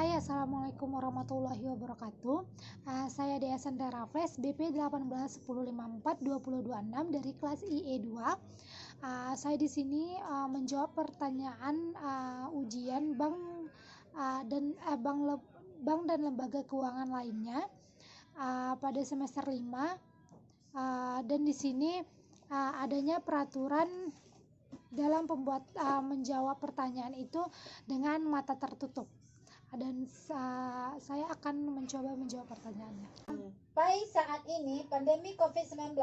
Hai, assalamualaikum warahmatullahi wabarakatuh. Saya Dea Sandra Raffles, BP 1810542026 dari kelas IE2. Saya di sini menjawab pertanyaan ujian bank dan lembaga keuangan lainnya pada semester 5. Dan di sini adanya peraturan dalam menjawab pertanyaan itu dengan mata tertutup. Dan saya akan mencoba menjawab pertanyaannya. Pai saat ini pandemi COVID-19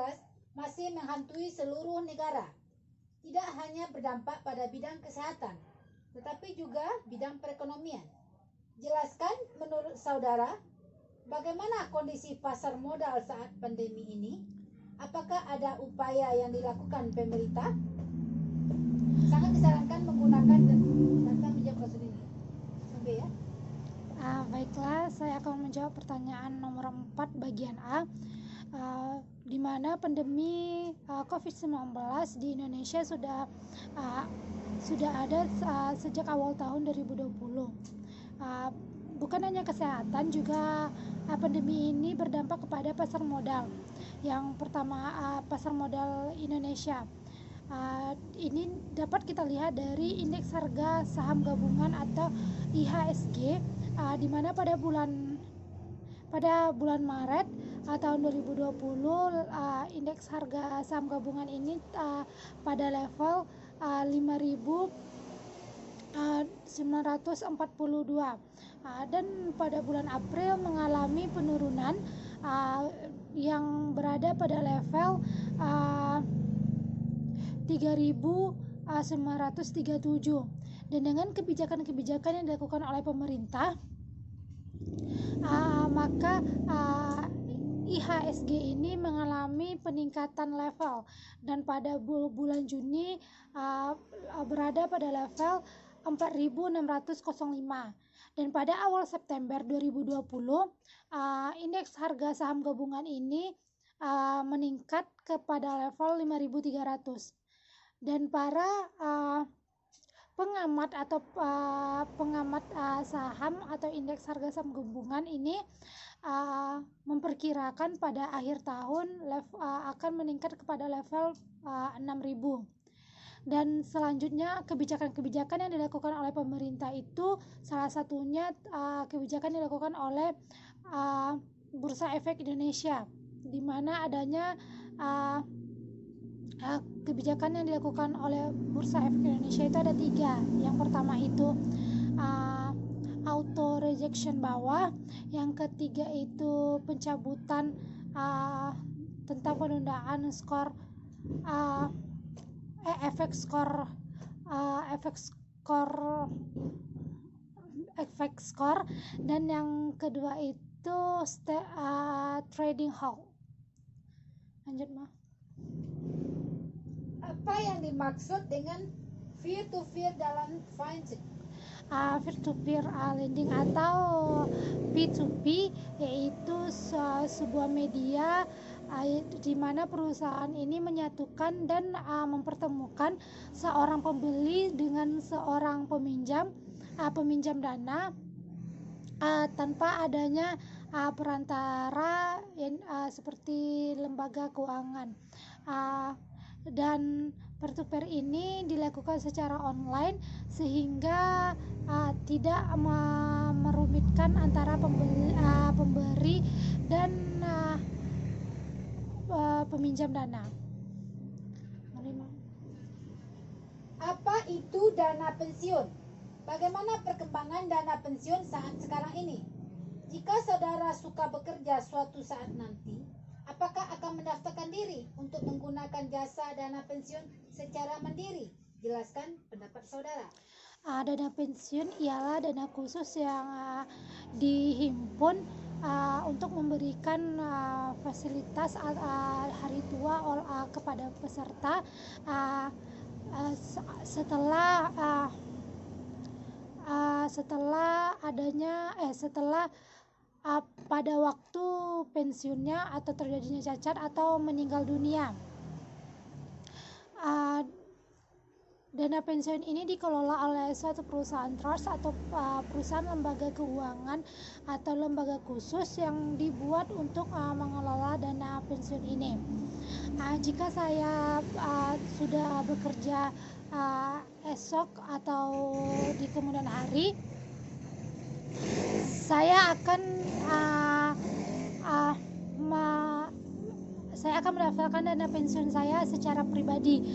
masih menghantui seluruh negara. Tidak hanya berdampak pada bidang kesehatan, tetapi juga bidang perekonomian. Jelaskan menurut saudara, bagaimana kondisi pasar modal saat pandemi ini? Apakah ada upaya yang dilakukan pemerintah? Sangat disarankan menggunakan data menjawab kasus ini. Sampai ya. Baiklah, saya akan menjawab pertanyaan nomor 4 bagian A, di mana pandemi COVID-19 di Indonesia sudah ada sejak awal tahun 2020. Bukan hanya kesehatan, juga pandemi ini berdampak kepada pasar modal. Yang pertama, pasar modal Indonesia. Ini dapat kita lihat dari indeks harga saham gabungan atau IHSG, di mana pada bulan Maret tahun 2020 indeks harga saham gabungan ini pada level 5.942, dan pada bulan April mengalami penurunan yang berada pada level 3.937. Dan dengan kebijakan-kebijakan yang dilakukan oleh pemerintah, maka IHSG ini mengalami peningkatan level, dan pada bulan Juni berada pada level 4.605. Dan pada awal September 2020 indeks harga saham gabungan ini meningkat kepada level 5.300. Dan para pengamat saham atau indeks harga saham gabungan ini memperkirakan pada akhir tahun akan meningkat kepada level 6.000. Dan selanjutnya kebijakan-kebijakan yang dilakukan oleh pemerintah itu salah satunya kebijakan yang dilakukan oleh Bursa Efek Indonesia, di mana adanya kebijakan yang dilakukan oleh Bursa Efek Indonesia itu ada 3. Yang pertama itu auto rejection bawah, yang ketiga itu pencabutan tentang penundaan skor efek skor, dan yang kedua itu trading halt. Lanjut, Ma. Apa yang dimaksud dengan peer-to-peer dalam financing? Peer-to-peer lending atau P2P yaitu sebuah media di mana perusahaan ini menyatukan dan mempertemukan seorang pembeli dengan seorang peminjam dana tanpa adanya perantara seperti lembaga keuangan. Dan peer-to-peer ini dilakukan secara online sehingga tidak merumitkan antara pemberi dan peminjam dana. Apa itu dana pensiun? Bagaimana perkembangan dana pensiun saat sekarang ini? Jika saudara suka bekerja suatu saat nanti, apakah akan mendaftarkan diri untuk menggunakan jasa dana pensiun secara mandiri? Jelaskan pendapat saudara. Dana pensiun ialah dana khusus yang dihimpun untuk memberikan fasilitas hari tua kepada peserta setelah pada waktu pensiunnya atau terjadinya cacat atau meninggal dunia. dana pensiun ini dikelola oleh suatu perusahaan trust atau perusahaan lembaga keuangan atau lembaga khusus yang dibuat untuk mengelola dana pensiun ini. Jika saya sudah bekerja esok atau di kemudian hari, saya akan mendaftarkan dana pensiun saya secara pribadi,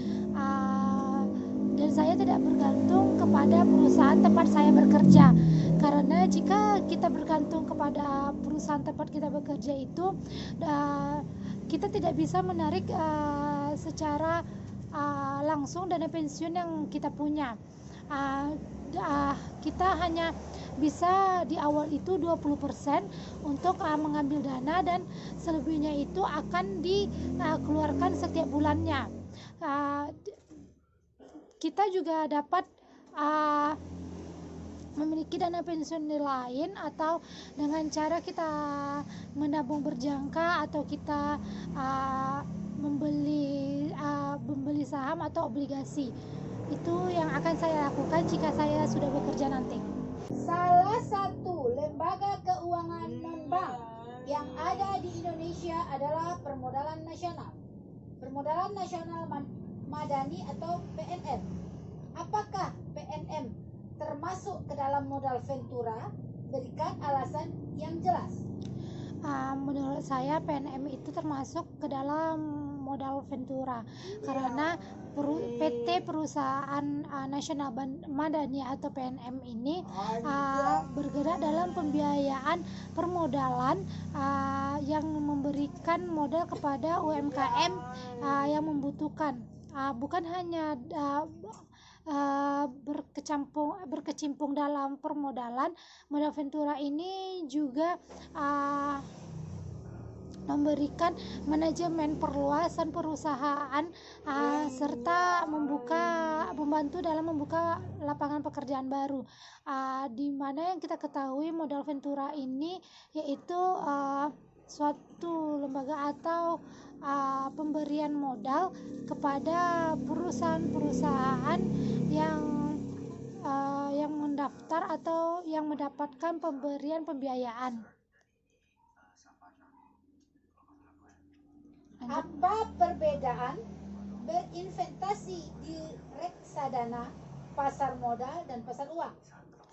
dan saya tidak bergantung kepada perusahaan tempat saya bekerja, karena jika kita bergantung kepada perusahaan tempat kita bekerja itu, kita tidak bisa menarik secara langsung dana pensiun yang kita punya. Kita hanya bisa di awal itu 20% untuk mengambil dana, dan selebihnya itu akan dikeluarkan setiap bulannya. Kita juga dapat memiliki dana pensiun lain, atau dengan cara kita menabung berjangka, atau kita membeli saham atau obligasi. Itu yang akan saya lakukan jika saya sudah bekerja nanti. Salah satu lembaga keuangan non-bank yang ada di Indonesia adalah Permodalan Nasional. Permodalan Nasional Madani atau PNM. Apakah PNM termasuk ke dalam modal Ventura? Berikan alasan yang jelas. Menurut saya PNM itu termasuk ke dalam modal Ventura, karena PT Perusahaan Nasional Madani atau PNM ini bergerak dalam pembiayaan permodalan yang memberikan modal kepada UMKM yang membutuhkan, bukan hanya berkecimpung dalam permodalan. Modal Ventura ini juga memberikan manajemen perluasan perusahaan, serta membantu dalam membuka lapangan pekerjaan baru, di mana yang kita ketahui modal Ventura ini yaitu suatu lembaga atau pemberian modal kepada perusahaan-perusahaan yang mendaftar atau yang mendapatkan pemberian pembiayaan. Apa perbedaan berinvestasi di reksadana, pasar modal, dan pasar uang?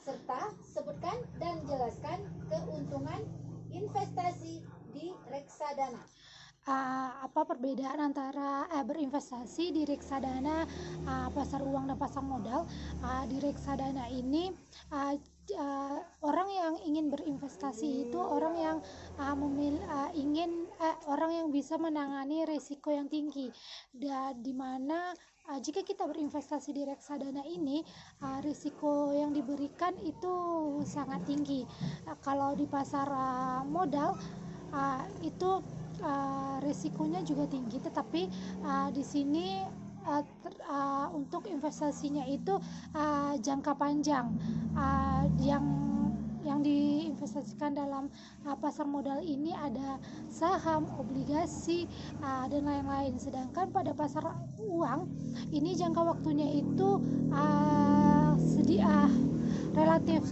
Serta sebutkan dan jelaskan keuntungan investasi di reksadana. Apa perbedaan antara berinvestasi di reksadana, pasar uang, dan pasar modal? Di reksadana ini orang yang ingin berinvestasi itu orang yang orang yang bisa menangani risiko yang tinggi, di mana jika kita berinvestasi di reksadana ini, risiko yang diberikan itu sangat tinggi. Kalau di pasar modal itu risikonya juga tinggi, tetapi di sini untuk investasinya itu jangka panjang. Yang diinvestasikan dalam pasar modal ini ada saham, obligasi, dan lain-lain. Sedangkan pada pasar uang ini jangka waktunya itu relatif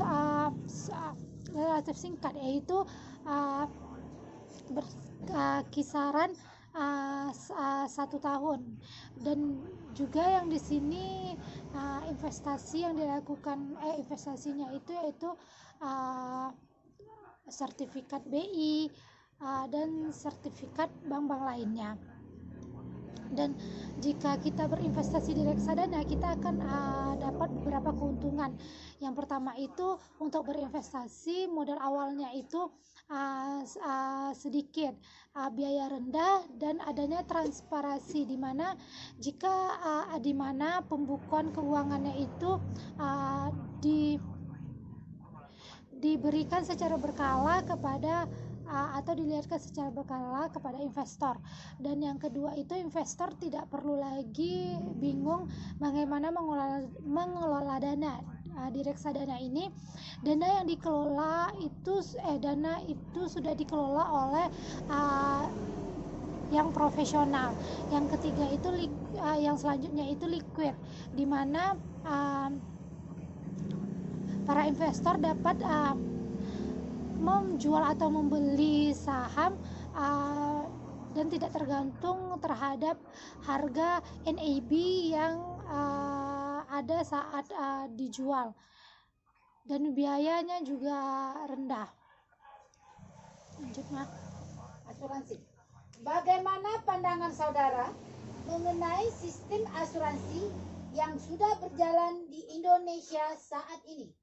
singkat, yaitu kisaran 1 tahun. Dan juga yang di sini investasi yang dilakukan investasinya itu yaitu sertifikat BI dan sertifikat bank-bank lainnya. Dan jika kita berinvestasi di reksadana, kita akan dapat beberapa keuntungan. Yang pertama itu, untuk berinvestasi modal awalnya itu sedikit, biaya rendah, dan adanya transparansi, di mana pembukuan keuangannya itu diberikan secara berkala kepada atau dilihatkan secara berkala kepada investor. Dan yang kedua itu, investor tidak perlu lagi bingung bagaimana mengelola dana. Di reksadana ini dana itu sudah dikelola oleh yang profesional. Yang ketiga itu yang selanjutnya itu liquid, di mana para investor dapat menjual atau membeli saham dan tidak tergantung terhadap harga NAV yang ada saat dijual, dan biayanya juga rendah. Lanjut, Mak. Asuransi. Bagaimana pandangan saudara mengenai sistem asuransi yang sudah berjalan di Indonesia saat ini?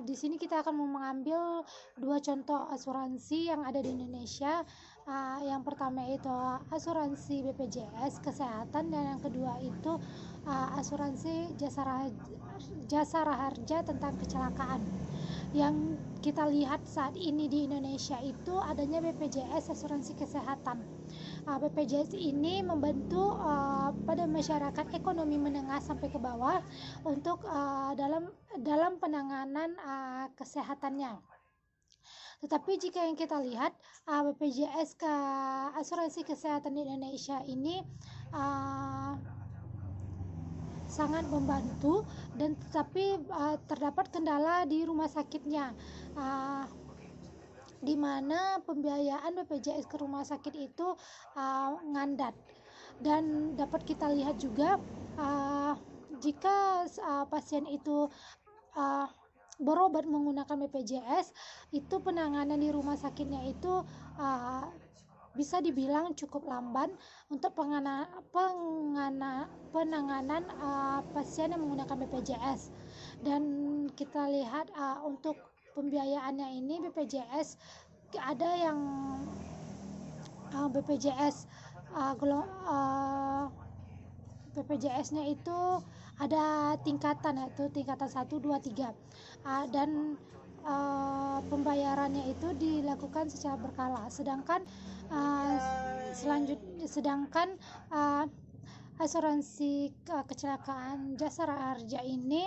Di sini kita akan mengambil dua contoh asuransi yang ada di Indonesia. Yang pertama itu asuransi BPJS Kesehatan, dan yang kedua itu asuransi jasa raharja tentang kecelakaan. Yang kita lihat saat ini di Indonesia itu adanya BPJS Asuransi Kesehatan. BPJS ini membantu pada masyarakat ekonomi menengah sampai ke bawah untuk dalam penanganan kesehatannya. Tetapi jika yang kita lihat BPJS Asuransi Kesehatan di Indonesia ini sangat membantu, dan tetapi terdapat kendala di rumah sakitnya, di mana pembiayaan BPJS ke rumah sakit itu ngandat. Dan dapat kita lihat juga jika pasien itu berobat menggunakan BPJS, itu penanganan di rumah sakitnya itu bisa dibilang cukup lamban untuk penanganan pasien yang menggunakan BPJS. Dan kita lihat untuk pembiayaannya ini BPJS ada yang BPJS-nya itu ada tingkatan, yaitu tingkatan 1, 2, 3, dan pembayarannya itu dilakukan secara berkala. Sedangkan asuransi kecelakaan jasa raharja ini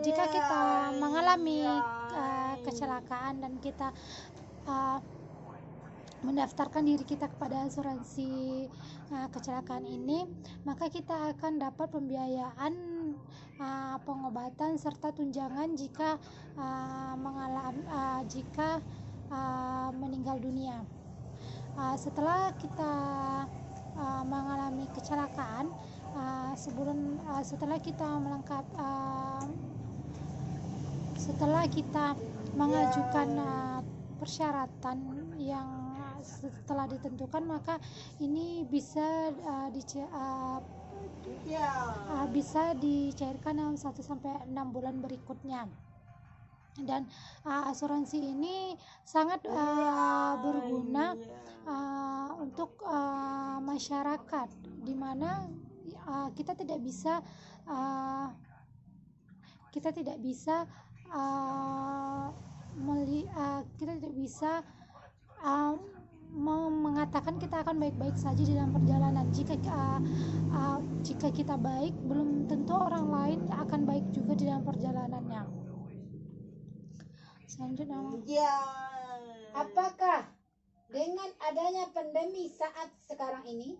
jika kita mengalami kecelakaan dan kita mendaftarkan diri kita kepada asuransi kecelakaan ini, maka kita akan dapat pembiayaan pengobatan serta tunjangan jika meninggal dunia. Setelah kita mengalami kecelakaan, setelah kita mengajukan persyaratan yang setelah ditentukan, maka ini bisa dicairkan dalam 1-6 bulan berikutnya. Dan asuransi ini sangat berguna untuk masyarakat, di mana kita tidak bisa mengatakan kita akan baik-baik saja di dalam perjalanan. Jika kita baik, belum tentu orang lain akan baik juga di dalam perjalanannya. Selanjutnya, apakah dengan adanya pandemi saat sekarang ini,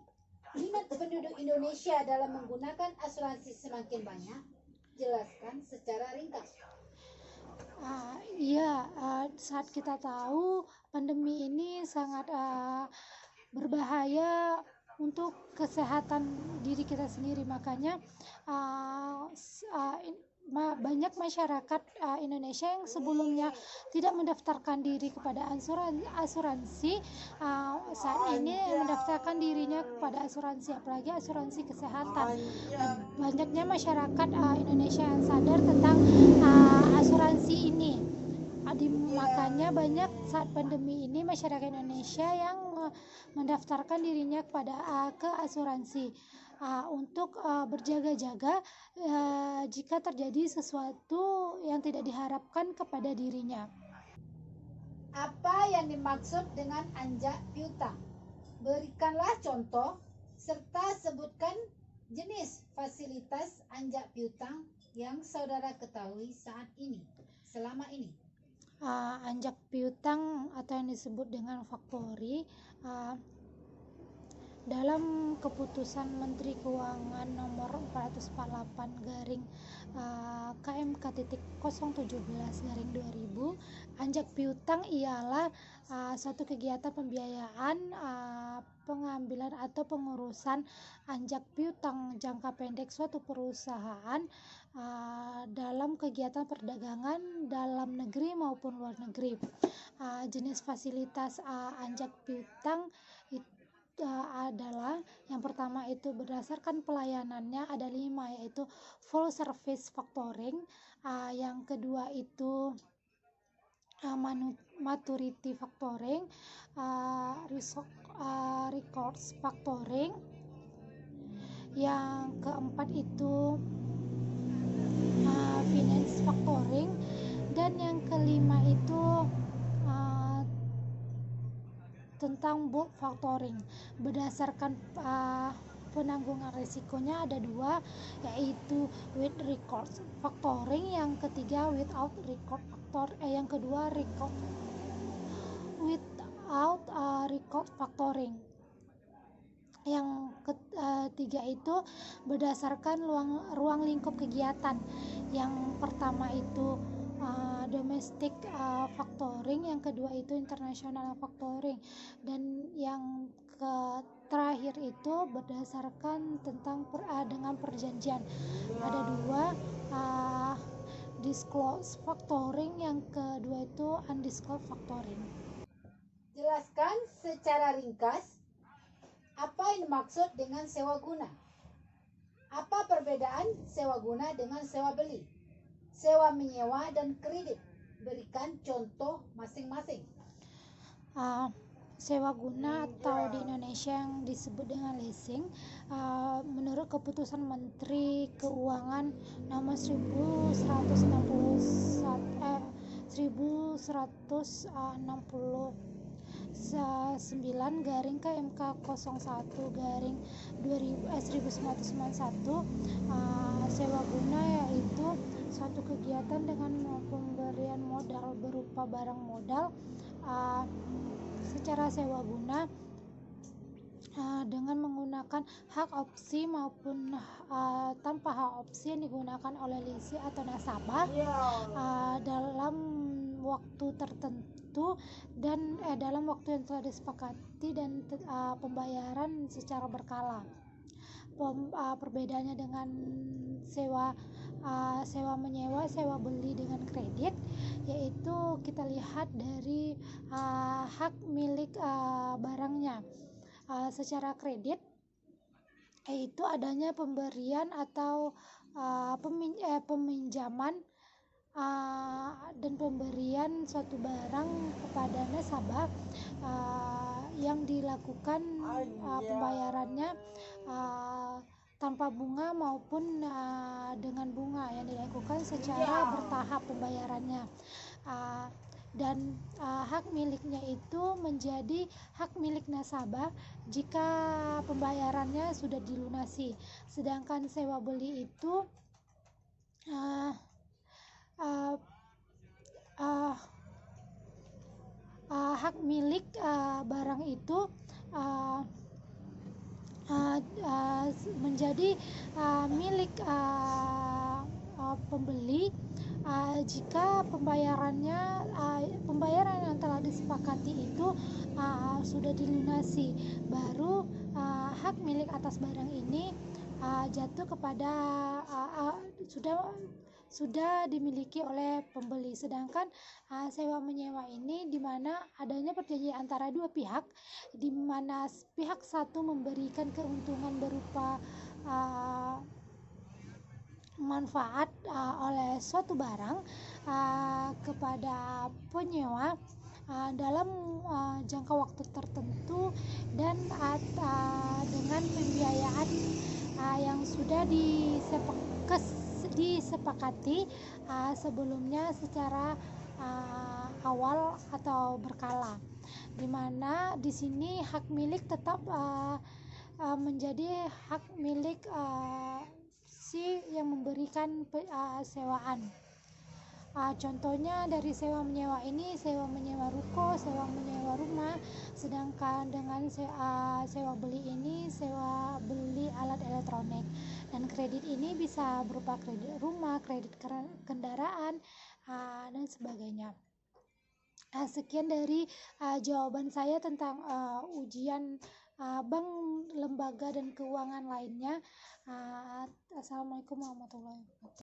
minat penduduk Indonesia dalam menggunakan asuransi semakin banyak? Jelaskan secara ringkas. Saat kita tahu pandemi ini sangat berbahaya untuk kesehatan diri kita sendiri, makanya banyak masyarakat Indonesia yang sebelumnya tidak mendaftarkan diri kepada asuransi saat ini mendaftarkan dirinya kepada asuransi, apalagi asuransi kesehatan. Banyaknya masyarakat Indonesia yang sadar tentang asuransi ini. Makanya banyak saat pandemi ini masyarakat Indonesia yang mendaftarkan dirinya ke asuransi untuk berjaga-jaga jika terjadi sesuatu yang tidak diharapkan kepada dirinya. Apa yang dimaksud dengan anjak piutang? Berikanlah contoh serta sebutkan jenis fasilitas anjak piutang yang saudara ketahui selama ini. anjak piutang atau yang disebut dengan faktori. Dalam keputusan Menteri Keuangan nomor 448 garing KMK.017 anjak piutang ialah suatu kegiatan pembiayaan, pengambilan atau pengurusan anjak piutang jangka pendek suatu perusahaan dalam kegiatan perdagangan dalam negeri maupun luar negeri. Jenis fasilitas anjak piutang adalah yang pertama itu berdasarkan pelayanannya ada 5, yaitu full service factoring, yang kedua itu maturity factoring, recourse factoring, yang keempat itu finance factoring, dan yang kelima itu tentang book factoring. Berdasarkan penanggungan risikonya ada 2, yaitu with recourse factoring, yang ketiga without recourse yang kedua without recourse factoring. Yang ketiga itu berdasarkan ruang lingkup kegiatan. Yang pertama itu domestic factoring, yang kedua itu international factoring, dan yang terakhir itu berdasarkan tentang dengan perjanjian. Ada 2, disclosed factoring, yang kedua itu undisclosed factoring. Jelaskan secara ringkas apa yang dimaksud dengan sewa guna. Apa perbedaan sewa guna dengan sewa beli, sewa menyewa, dan kredit? Berikan contoh masing-masing. Sewa guna atau di Indonesia yang disebut dengan leasing, menurut keputusan Menteri Keuangan nomor 1169 garing KMK 01 garing 1991, sewa guna yaitu suatu kegiatan dengan pemberian modal berupa barang modal secara sewa guna dengan menggunakan hak opsi maupun tanpa hak opsi yang digunakan oleh lisi atau nasabah dalam waktu tertentu dan dalam waktu yang telah disepakati, dan pembayaran secara berkala. Perbedaannya dengan sewa menyewa, sewa beli dengan kredit, yaitu kita lihat dari hak milik barangnya. Secara kredit yaitu adanya pemberian atau peminjaman dan pemberian suatu barang kepada nasabah yang dilakukan pembayarannya tanpa bunga maupun dengan bunga, yang dilakukan secara bertahap pembayarannya, dan hak miliknya itu menjadi hak milik nasabah jika pembayarannya sudah dilunasi. Sedangkan sewa beli itu hak milik barang itu menjadi milik pembeli jika pembayaran yang telah disepakati itu sudah dilunasi, baru hak milik atas barang ini jatuh kepada sudah dimiliki oleh pembeli. Sedangkan sewa menyewa ini di mana adanya perjanjian antara dua pihak, di mana pihak satu memberikan keuntungan berupa manfaat oleh suatu barang kepada penyewa dalam jangka waktu tertentu dan dengan pembiayaan yang sudah disepakati sebelumnya secara awal atau berkala, di mana di sini hak milik tetap menjadi hak milik si yang memberikan sewaan. Contohnya dari sewa menyewa ini, sewa menyewa ruko, sewa menyewa rumah. Sedangkan dengan sewa beli ini, sewa beli alat elektronik. Dan kredit ini bisa berupa kredit rumah, kredit kendaraan, dan sebagainya. Sekian dari jawaban saya tentang ujian bank, lembaga, dan keuangan lainnya. Assalamualaikum warahmatullahi wabarakatuh.